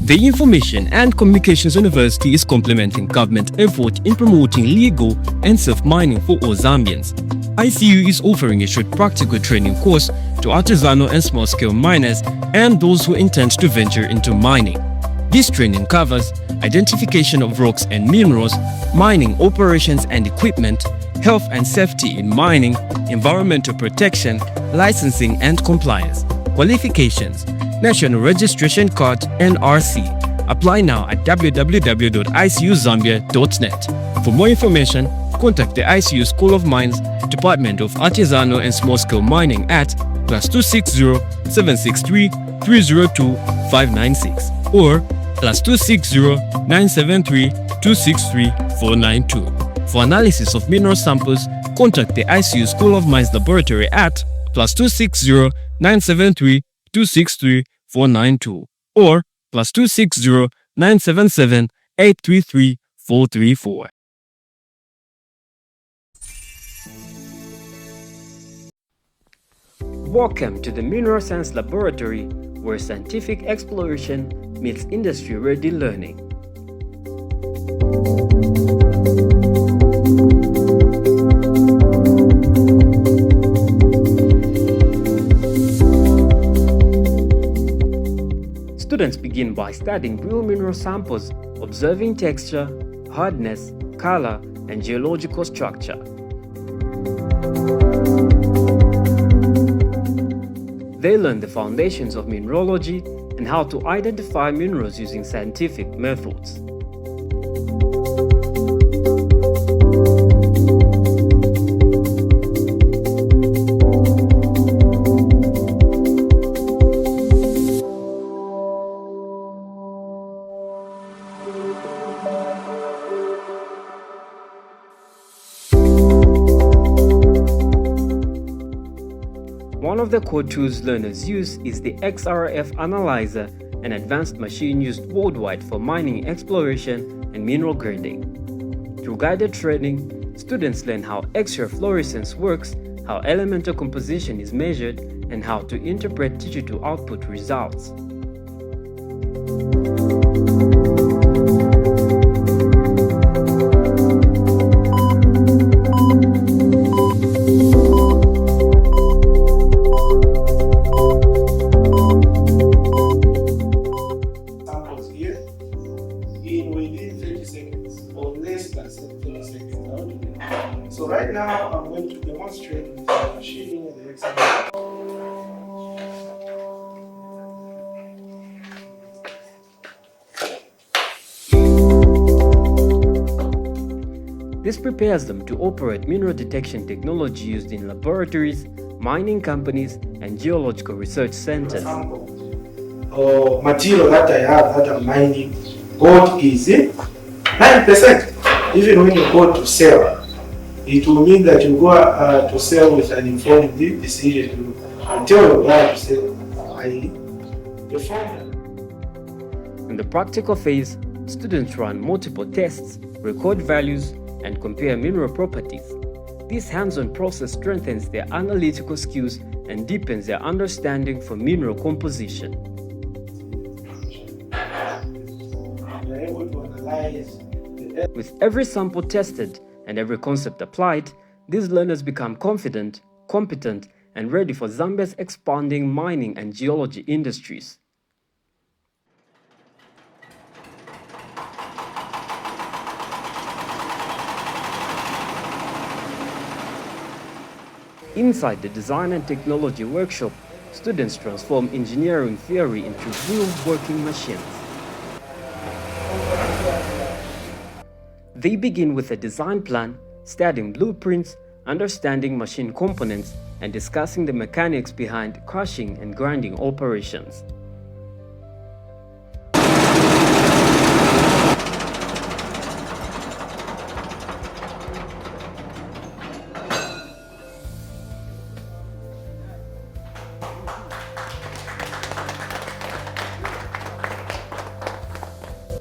The Information and Communications University is complementing government effort in promoting legal and safe mining for all Zambians. ICU is offering a short practical training course to artisanal and small-scale miners and those who intend to venture into mining. This training covers identification of rocks and minerals, mining operations and equipment, health and safety in mining, environmental protection, licensing and compliance, qualifications, National Registration Card NRC. Apply now at www.icuzambia.net. For more information, contact the ICU School of Mines, Department of Artisanal and Small-Scale Mining at +260 763 302 596 or +260 973 263 492. For analysis of mineral samples, contact the ICU School of Mines Laboratory at +260 973 263 492 or +260 977 833 434. Welcome to the Mineral Science Laboratory, where scientific exploration meets industry-ready learning. Students begin by studying real mineral samples, observing texture, hardness, color, and geological structure. They learn the foundations of mineralogy and how to identify minerals using scientific methods. One of the core tools learners use is the XRF analyzer, an advanced machine used worldwide for mining exploration and mineral grading. Through guided training, students learn how X-ray fluorescence works, how elemental composition is measured, and how to interpret digital output results. So right now I'm going to demonstrate with the machining and the XRF. This prepares them to operate mineral detection technology used in laboratories, mining companies, and geological research centers. Or material that I have that I'm mining, gold is 9%. Even when you go to sell, it will mean that you go to sell with an informed decision to tell your buyer to sell. In the practical phase, students run multiple tests, record values, and compare mineral properties. This hands-on process strengthens their analytical skills and deepens their understanding for mineral composition. They're able to analyze. With every sample tested and every concept applied, these learners become confident, competent, and ready for Zambia's expanding mining and geology industries. Inside the Design and Technology workshop, students transform engineering theory into real working machines. They begin with a design plan, studying blueprints, understanding machine components, and discussing the mechanics behind crushing and grinding operations.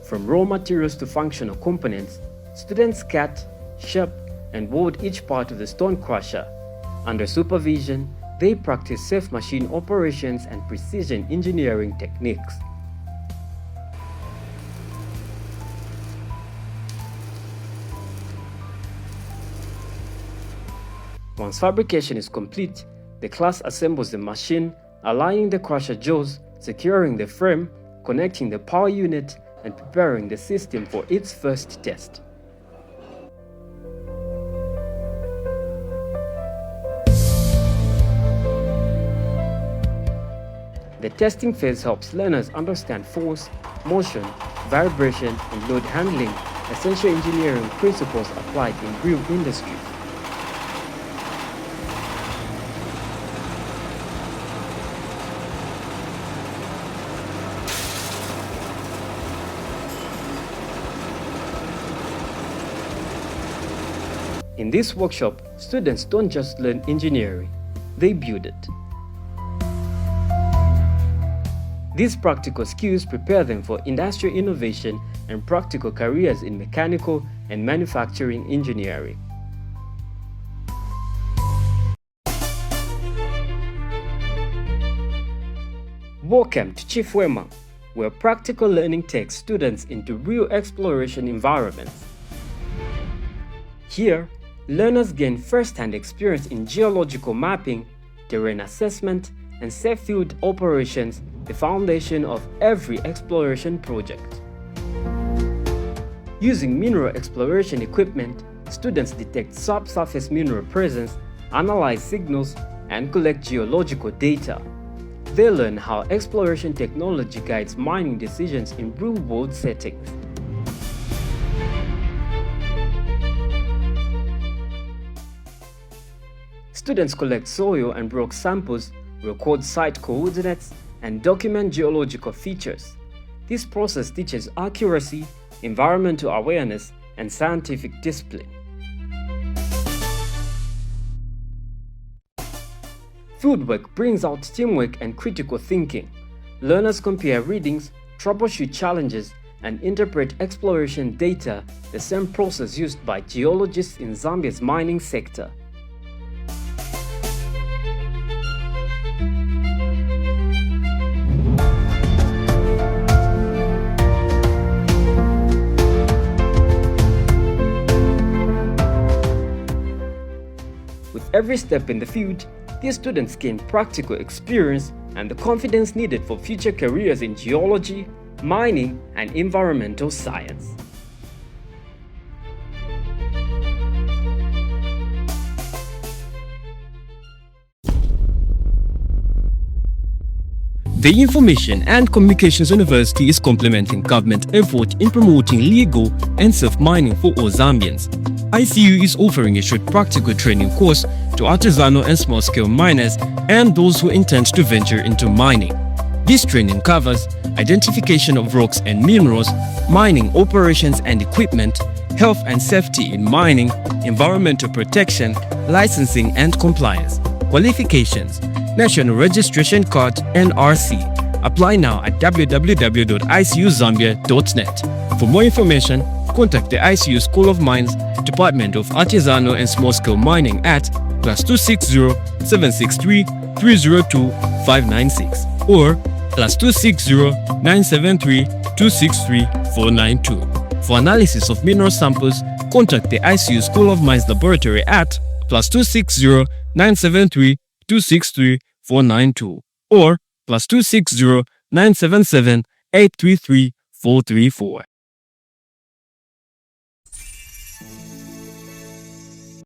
From raw materials to functional components, students cut, shape, and weld each part of the stone crusher. Under supervision, they practice safe machine operations and precision engineering techniques. Once fabrication is complete, the class assembles the machine, aligning the crusher jaws, securing the frame, connecting the power unit, and preparing the system for its first test. The testing phase helps learners understand force, motion, vibration, and load handling, essential engineering principles applied in real industry. In this workshop, students don't just learn engineering, they build it. These practical skills prepare them for industrial innovation and practical careers in mechanical and manufacturing engineering. Welcome to Chifwema, where practical learning takes students into real exploration environments. Here, learners gain first-hand experience in geological mapping, terrain assessment, and safe field operations, the foundation of every exploration project. Using mineral exploration equipment, students detect subsurface mineral presence, analyze signals, and collect geological data. They learn how exploration technology guides mining decisions in real-world settings. Students collect soil and rock samples, record site coordinates, and document geological features. This process teaches accuracy, environmental awareness, and scientific discipline. Fieldwork brings out teamwork and critical thinking. Learners compare readings, troubleshoot challenges, and interpret exploration data, the same process used by geologists in Zambia's mining sector. With every step in the field, these students gain practical experience and the confidence needed for future careers in geology, mining, and environmental science. The Information and Communications University is complementing government effort in promoting legal and safe mining for all Zambians. ICU is offering a short practical training course to artisanal and small-scale miners and those who intend to venture into mining. This training covers identification of rocks and minerals, mining operations and equipment, health and safety in mining, environmental protection, licensing and compliance, qualifications, National Registration Card NRC. Apply now at www.icuzambia.net. For more information, contact the ICU School of Mines, Department of Artisanal and Small-Scale Mining at +260 763 302 596 or +260 973 263 492. For analysis of mineral samples, contact the ICU School of Mines Laboratory at +260 973 263 492 or +260 977 833 434.